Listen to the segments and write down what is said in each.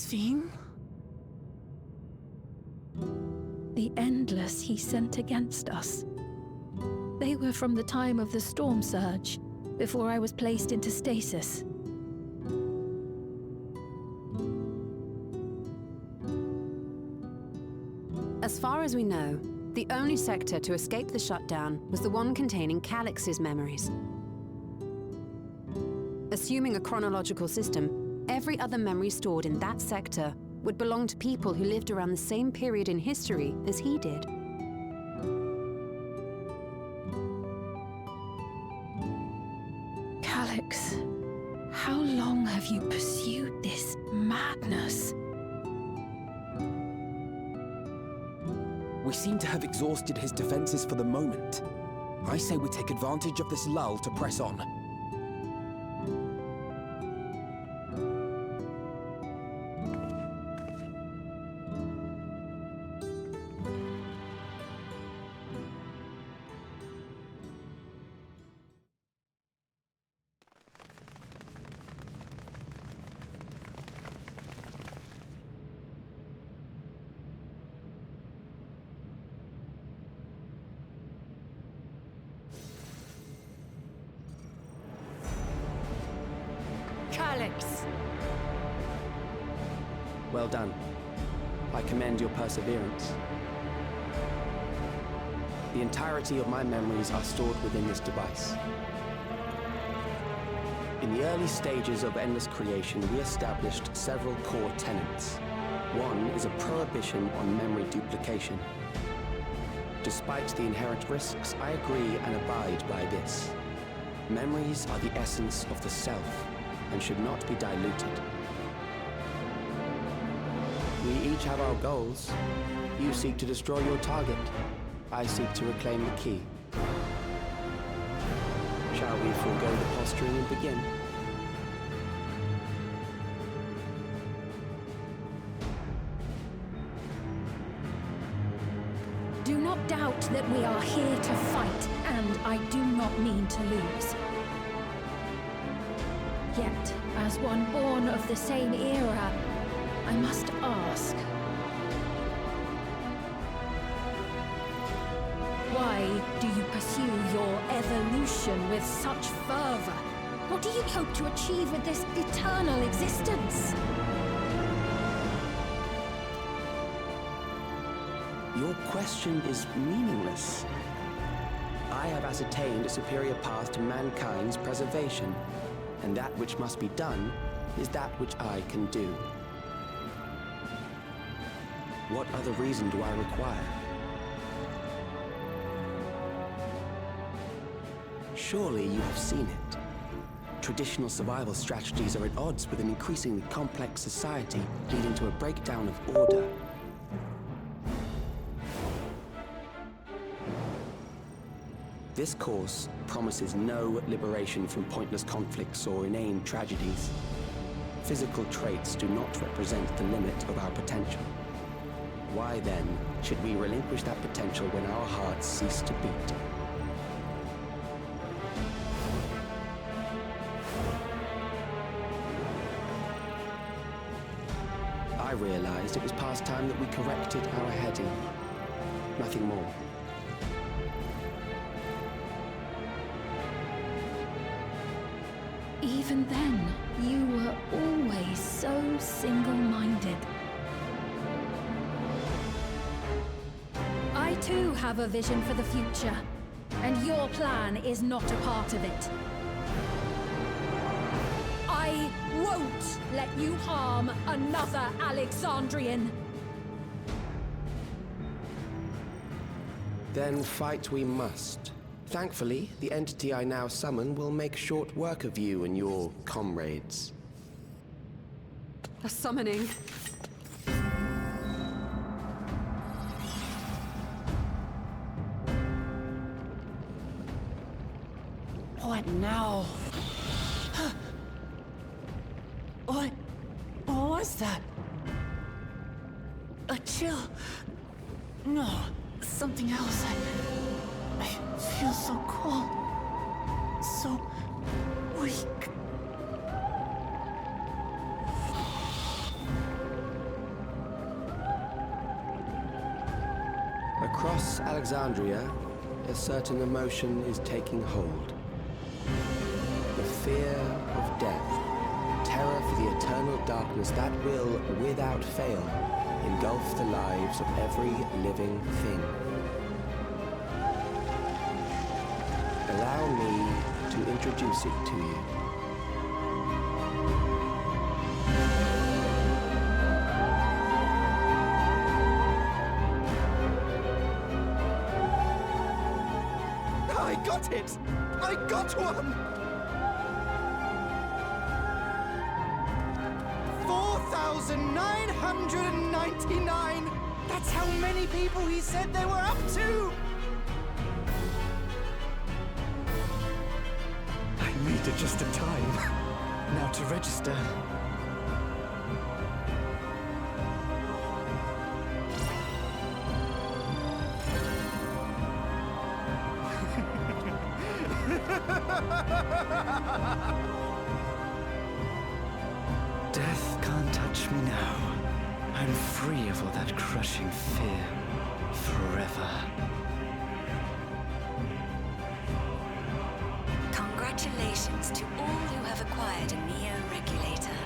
seen? The endless he sent against us. They were from the time of the storm surge, before I was placed into stasis. As far as we know, the only sector to escape the shutdown was the one containing Calix's memories. Assuming a chronological system, every other memory stored in that sector would belong to people who lived around the same period in history as he did. Calix, how long have you pursued this madness? We seem to have exhausted his defenses for the moment. I say we take advantage of this lull to press on. Calix! Well done. I commend your perseverance. The entirety of my memories are stored within this device. In the early stages of endless creation, we established several core tenets. One is a prohibition on memory duplication. Despite the inherent risks, I agree and abide by this. Memories are the essence of the self, and should not be diluted. We each have our goals. You seek to destroy your target. I seek to reclaim the key. Shall we forego the posturing and begin? Do not doubt that we are here to fight, and I do not mean to lose. Yet, as one born of the same era, I must ask, why do you pursue your evolution with such fervor? What do you hope to achieve with this eternal existence? Your question is meaningless. I have ascertained a superior path to mankind's preservation, and that which must be done is that which I can do. What other reason do I require? Surely you have seen it. Traditional survival strategies are at odds with an increasingly complex society, leading to a breakdown of order. This course promises no liberation from pointless conflicts or inane tragedies. Physical traits do not represent the limit of our potential. Why then should we relinquish that potential when our hearts cease to beat? I realized it was past time that we corrected our heading. Nothing more. Even then, you were always so single-minded. I too have a vision for the future, and your plan is not a part of it. I won't let you harm another Alexandrian. Then fight we must. Thankfully, the entity I now summon will make short work of you and your comrades. A summoning. What now? What was that? A chill? No, something else. I feel so cold, so weak. Across Alexandria, a certain emotion is taking hold. The fear of death, terror for the eternal darkness that will, without fail, engulf the lives of every living thing. Allow me to introduce it to you. I got it! I got one! 4,999! That's how many people he said they were up to! I made it just in time. Now to register. Death can't touch me now. I'm free of all that crushing fear. Forever. Congratulations to all who have acquired a Neo-Regulator.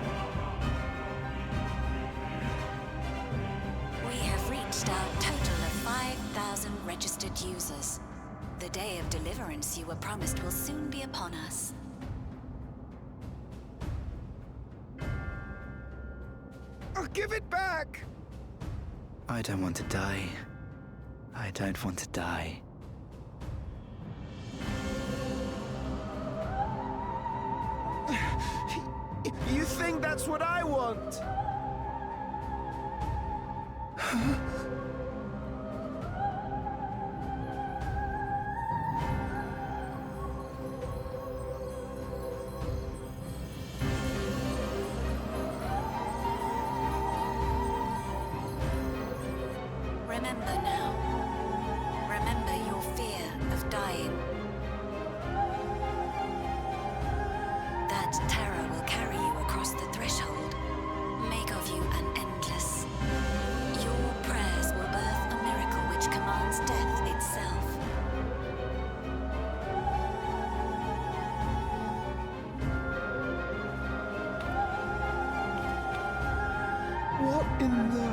We have reached our total of 5,000 registered users. The day of deliverance you were promised will soon be upon us. I'll give it back! I don't want to die. I don't want to die. You think that's what I want? Remember now. Remember your fear of dying. That terror will carry you across the threshold, make of you an endless. Your prayers will birth a miracle which commands death itself. What in the...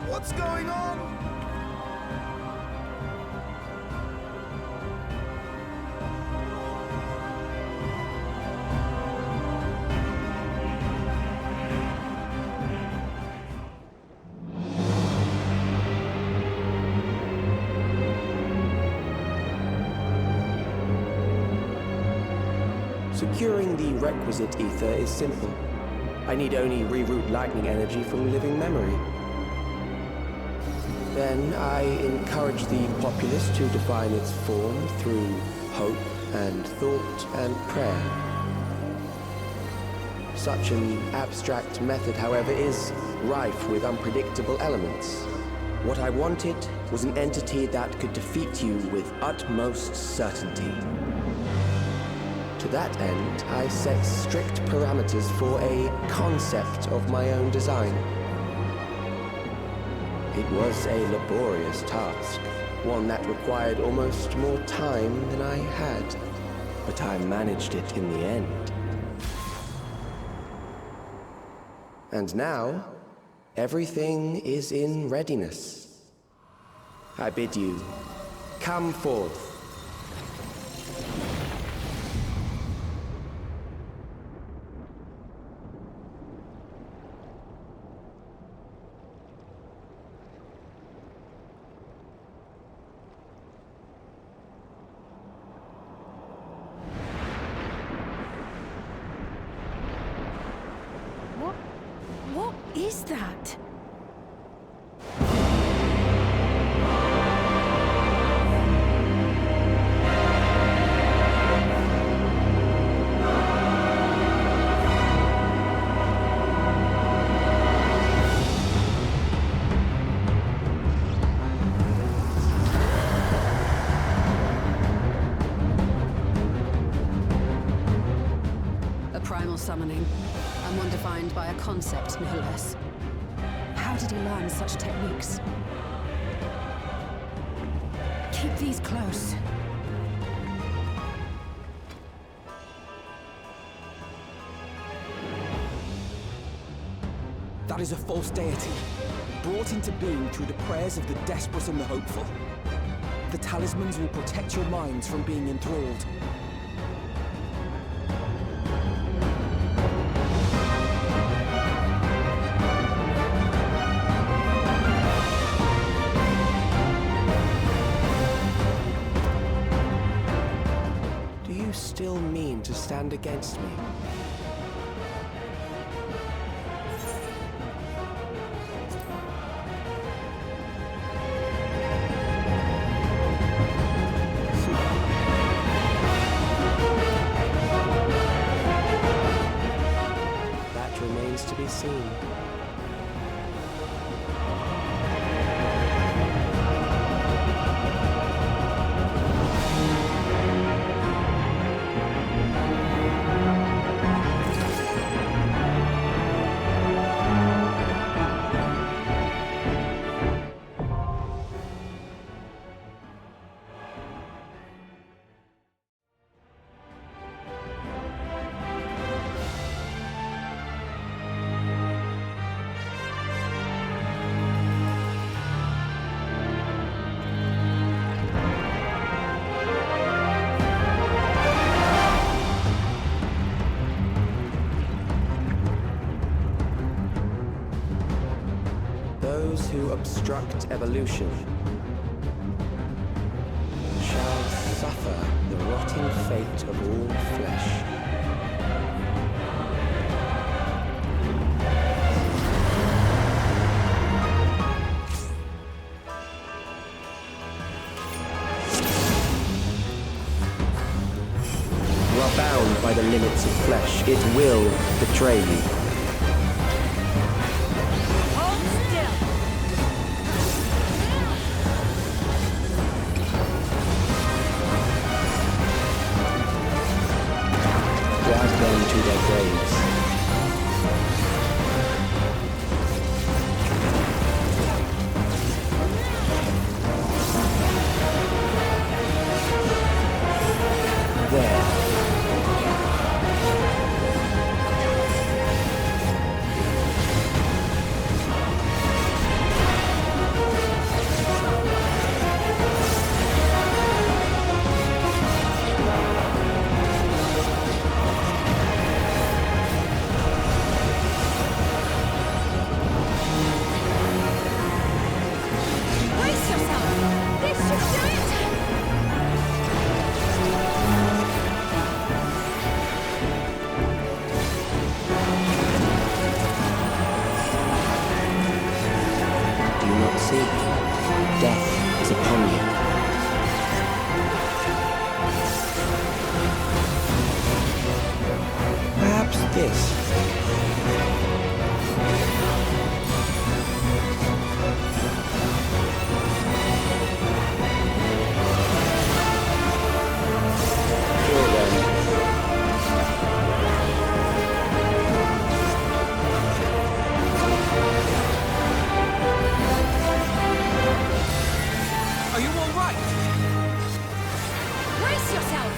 What's going on? Securing the requisite ether is simple. I need only reroute lightning energy from living memory. Then I encourage the populace to define its form through hope and thought and prayer. Such an abstract method, however, is rife with unpredictable elements. What I wanted was an entity that could defeat you with utmost certainty. To that end, I set strict parameters for a concept of my own design. It was a laborious task, one that required almost more time than I had, but I managed it in the end. And now, everything is in readiness. I bid you, come forth. What is that? summoning, and one defined by a concept, no less. How did he learn such techniques? Keep these close. That is a false deity, brought into being through the prayers of the desperate and the hopeful. The talismans will protect your minds from being enthralled. Do you still mean to stand against me? To be seen. Those who obstruct evolution shall suffer the rotting fate of all flesh. You are bound by the limits of flesh. It will betray you. Drag them to their graves. There. Death is upon you. Perhaps this. Kill them. Are you all right? Brace yourself!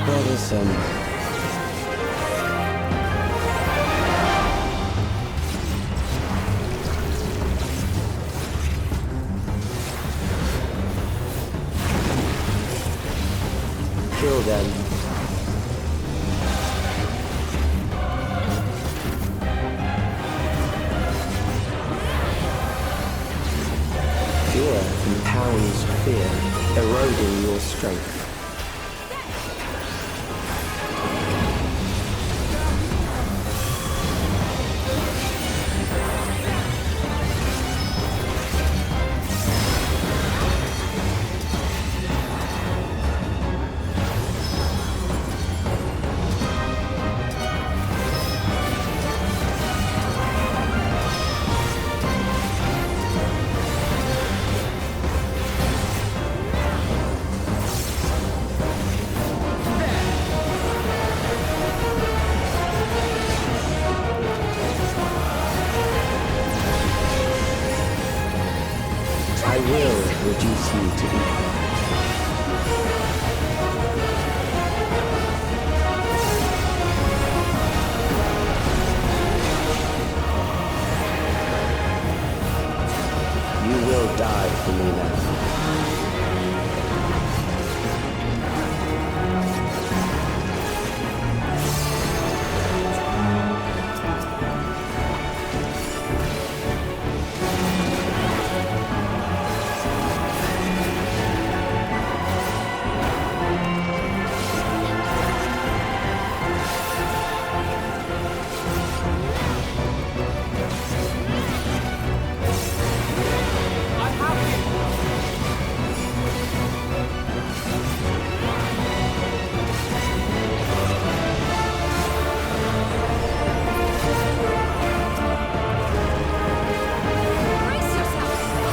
Bothersome. Kill them. Fear compounds fear, eroding your strength. reduce you to ether. You will die for me now.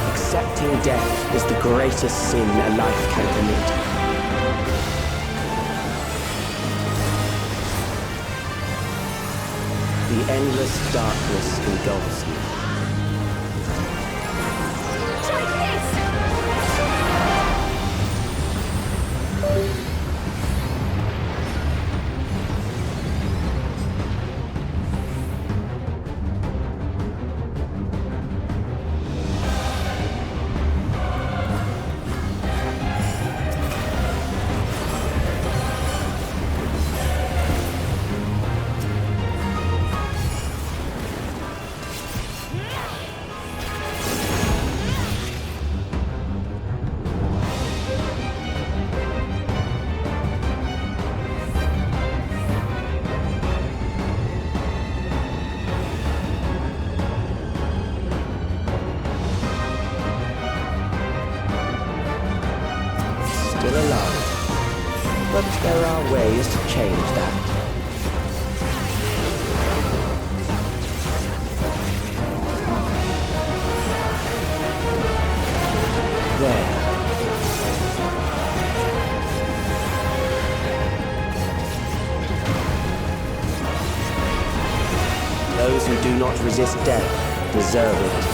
Accepting death is the greatest sin a life can commit. The endless darkness engulfs you. But there are ways to change that. There. Those who do not resist death deserve it.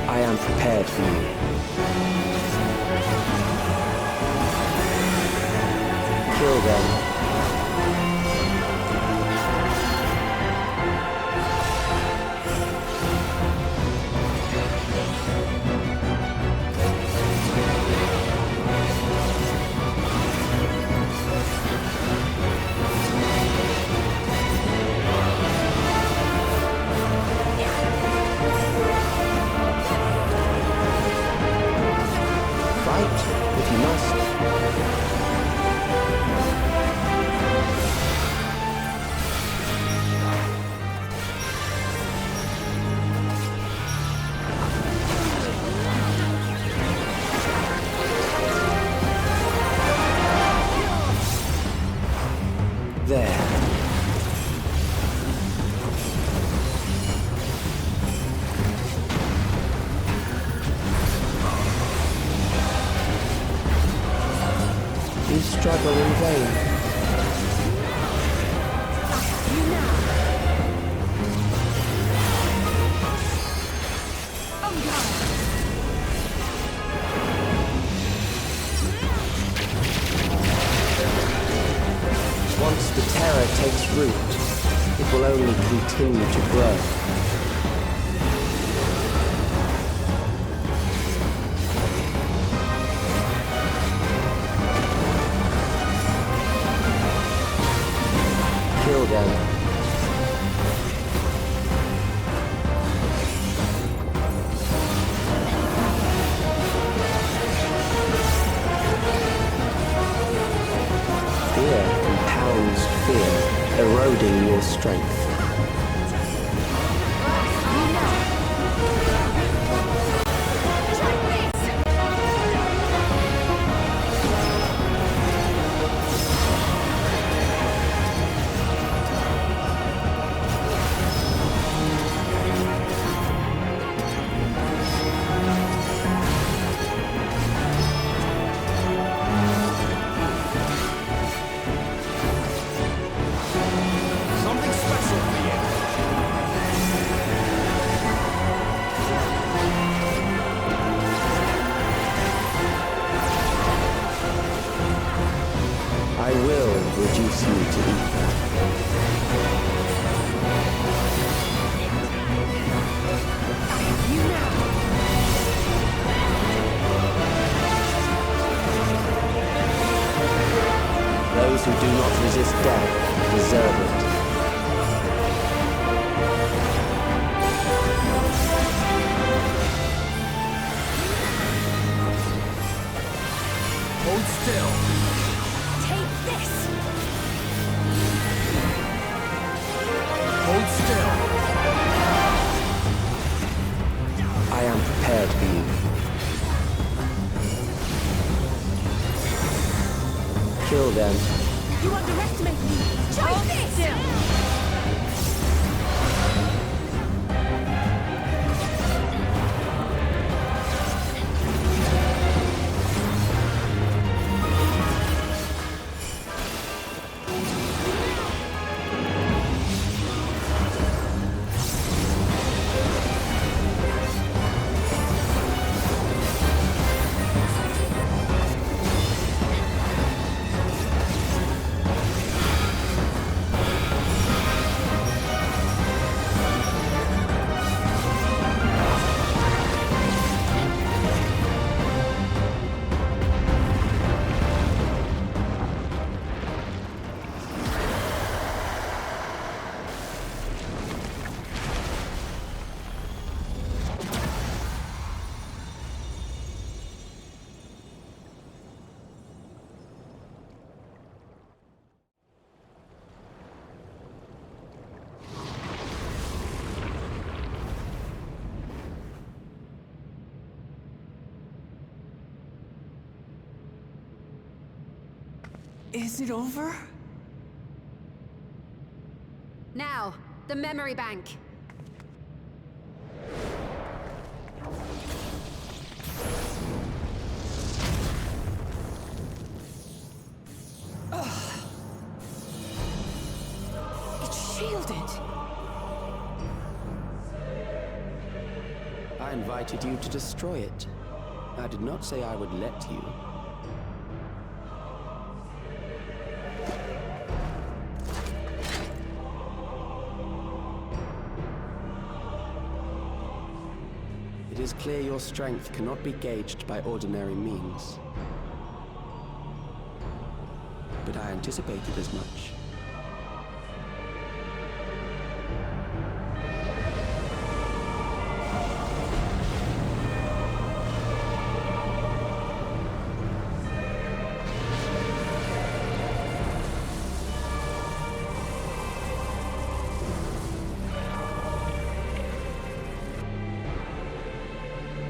I am prepared for you. Kill them. If you must. There. You struggle in vain. Once the terror takes root, it will only continue to grow. Kill them. Fear compounds fear, eroding your strength. will reduce you to ether. Those who do not resist death deserve it. Hold still. Take this! Hold still. I am prepared for you. Kill them. You underestimate me! Try this! Is it over? Now, the memory bank. It's shielded. I invited you to destroy it. I did not say I would let you. It is clear your strength cannot be gauged by ordinary means. But I anticipated as much.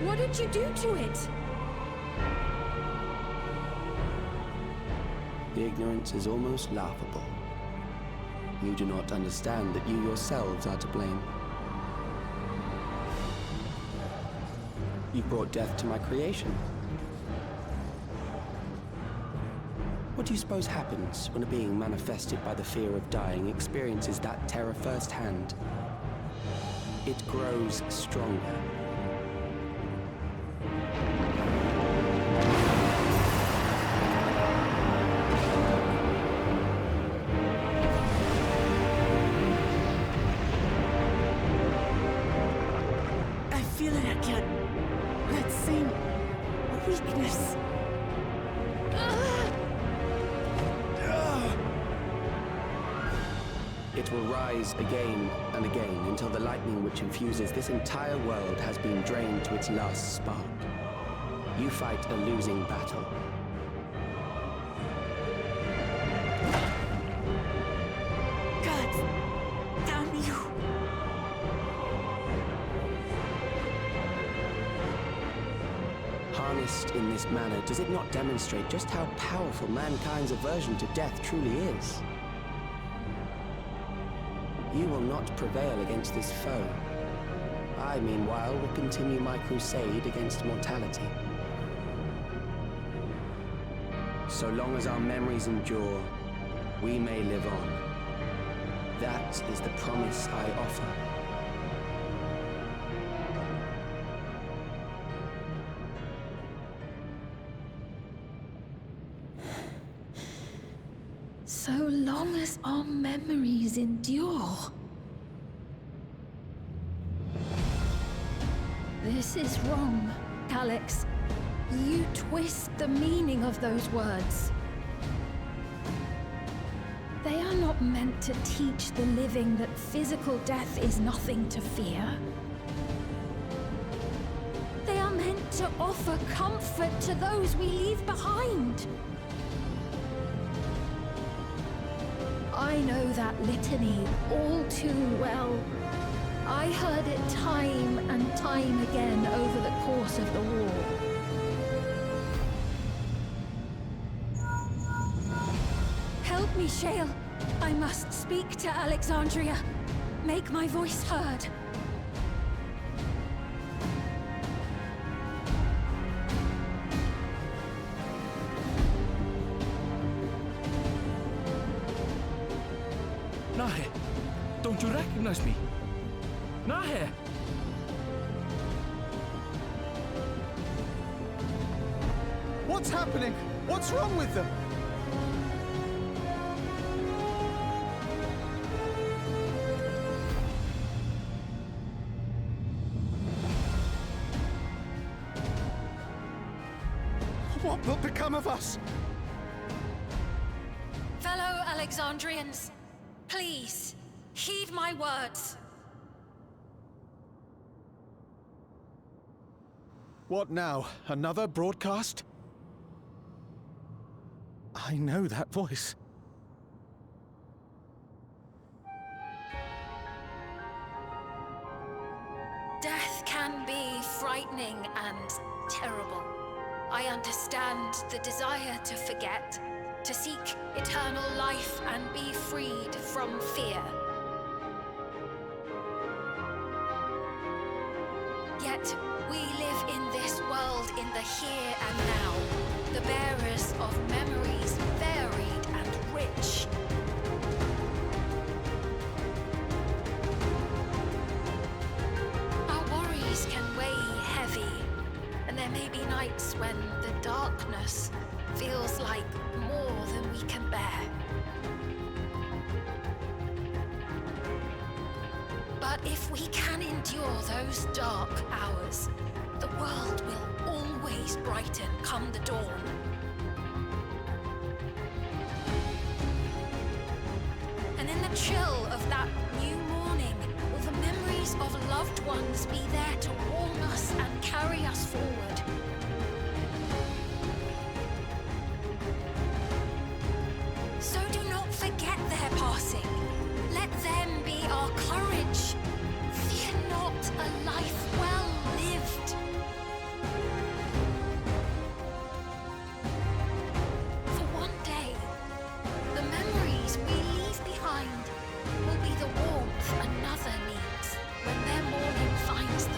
What did you do to it? The ignorance is almost laughable. You do not understand that you yourselves are to blame. You brought death to my creation. What do you suppose happens when a being manifested by the fear of dying experiences that terror firsthand? It grows stronger. I feel it again. That same weakness. It will rise again and again until the lightning which infuses this entire world has been drained to its last spark. You fight a losing battle. God damn you. Harnessed in this manner, does it not demonstrate just how powerful mankind's aversion to death truly is? You will not prevail against this foe. I, meanwhile, will continue my crusade against mortality. So long as our memories endure, we may live on. That is the promise I offer. So long as our memories endure. This is wrong, Alex. You twist the meaning of those words. They are not meant to teach the living that physical death is nothing to fear. They are meant to offer comfort to those we leave behind. I know that litany all too well. I heard it time and time again over the course of the war. Help me, Shale. I must speak to Alexandria. Make my voice heard. Nahe, don't you recognize me? Nahe! What's happening? What's wrong with them? What will become of us? Fellow Alexandrians, please, heed my words. What now? Another broadcast? I know that voice. Death can be frightening and terrible. I understand the desire to forget, to seek eternal life and be freed from fear. Yet, we live in this world in the here and now, the bearers of memories varied and rich. Our worries can weigh heavy, and there may be nights when the darkness feels like more than we can bear. But if we can endure those dark hours, the world will always brighten come the dawn. And in the chill of that new morning, will the memories of loved ones be there to warm us and carry us forward? So do not forget their passing. Let them be our courage. Fear not a life well lived. For one day, the memories we leave behind will be the warmth another needs when their morning finds them.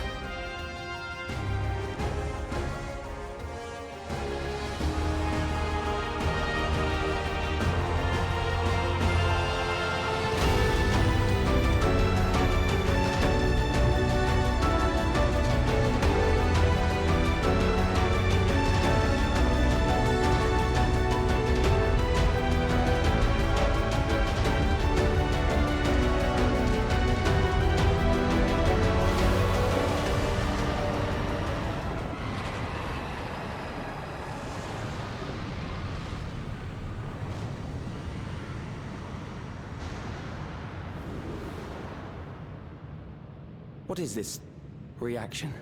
What is this reaction?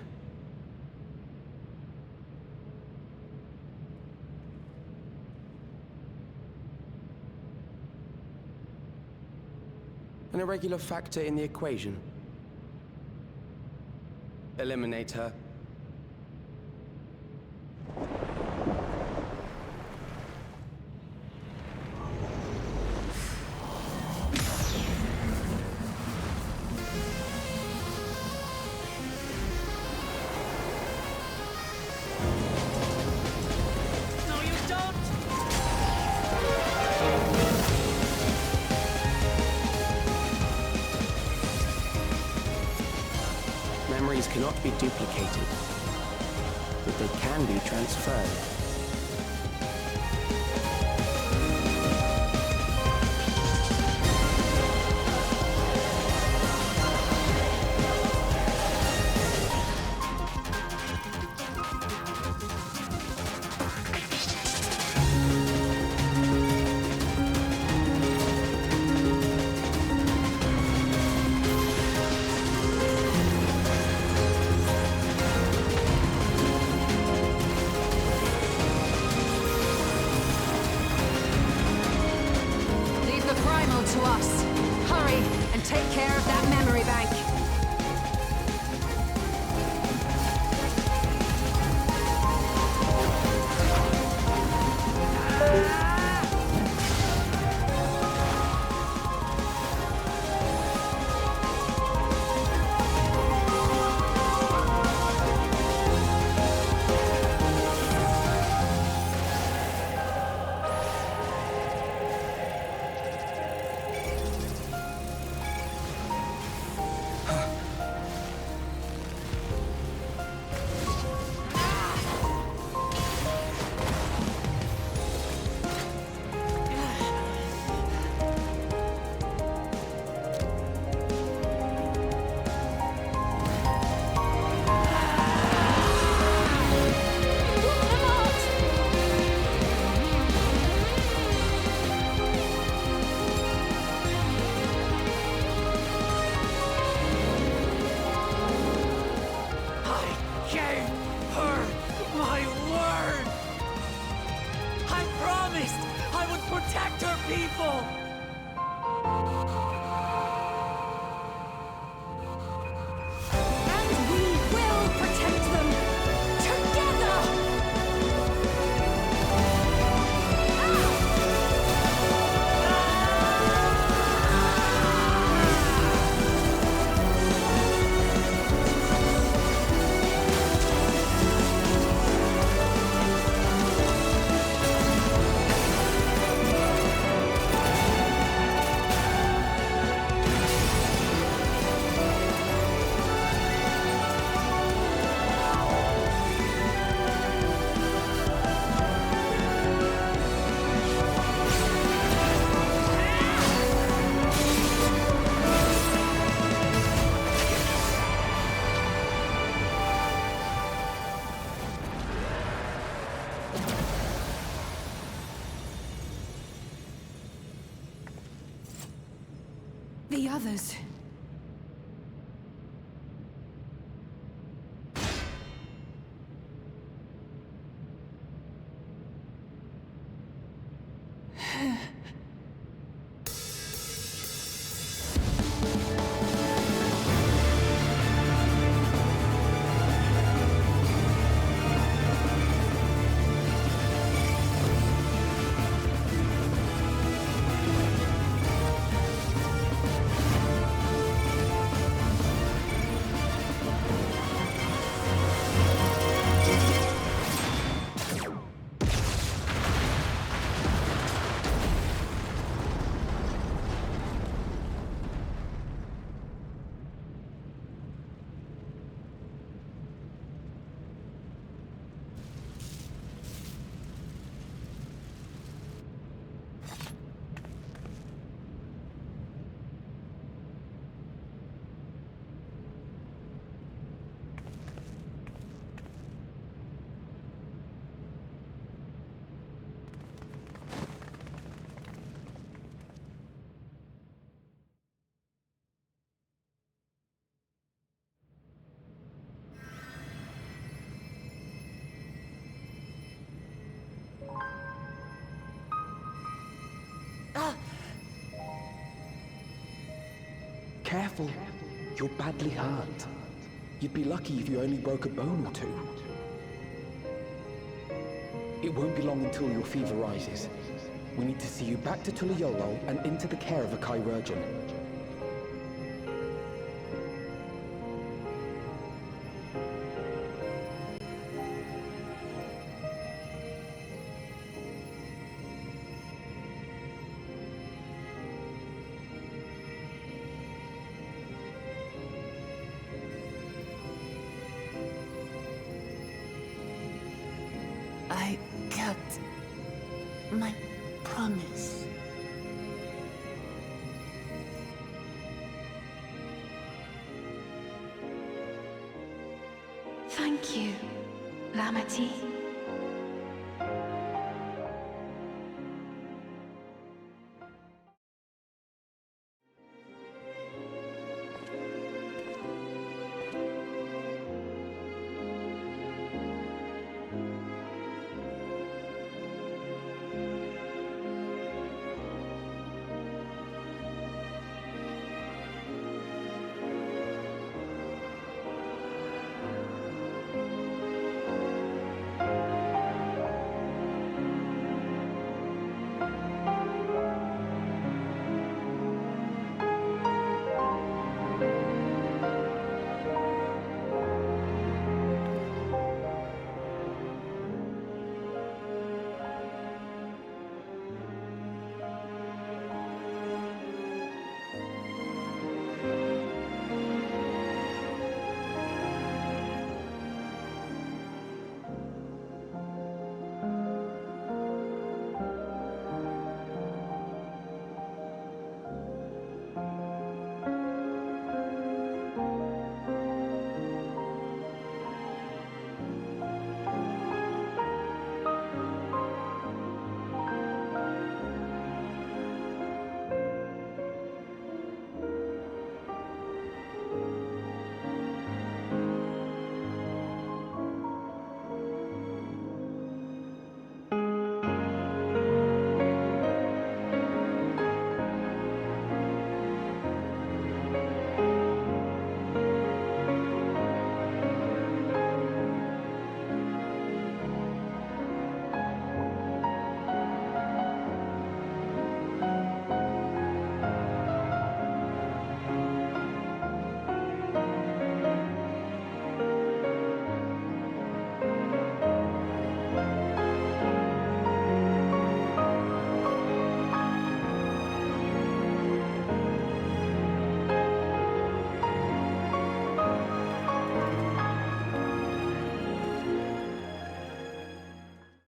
An irregular factor in the equation. Eliminate her. Memories cannot be duplicated, but they can be transferred. primal to us. Hurry and take care of that memory bank. Protect her people! And we will protect them together! The others. Careful. You're badly hurt. You'd be lucky if you only broke a bone or two. It won't be long until your fever rises. We need to see you back to Tulayolo and into the care of a chirurgeon. I kept my promise. Thank you, Lamati.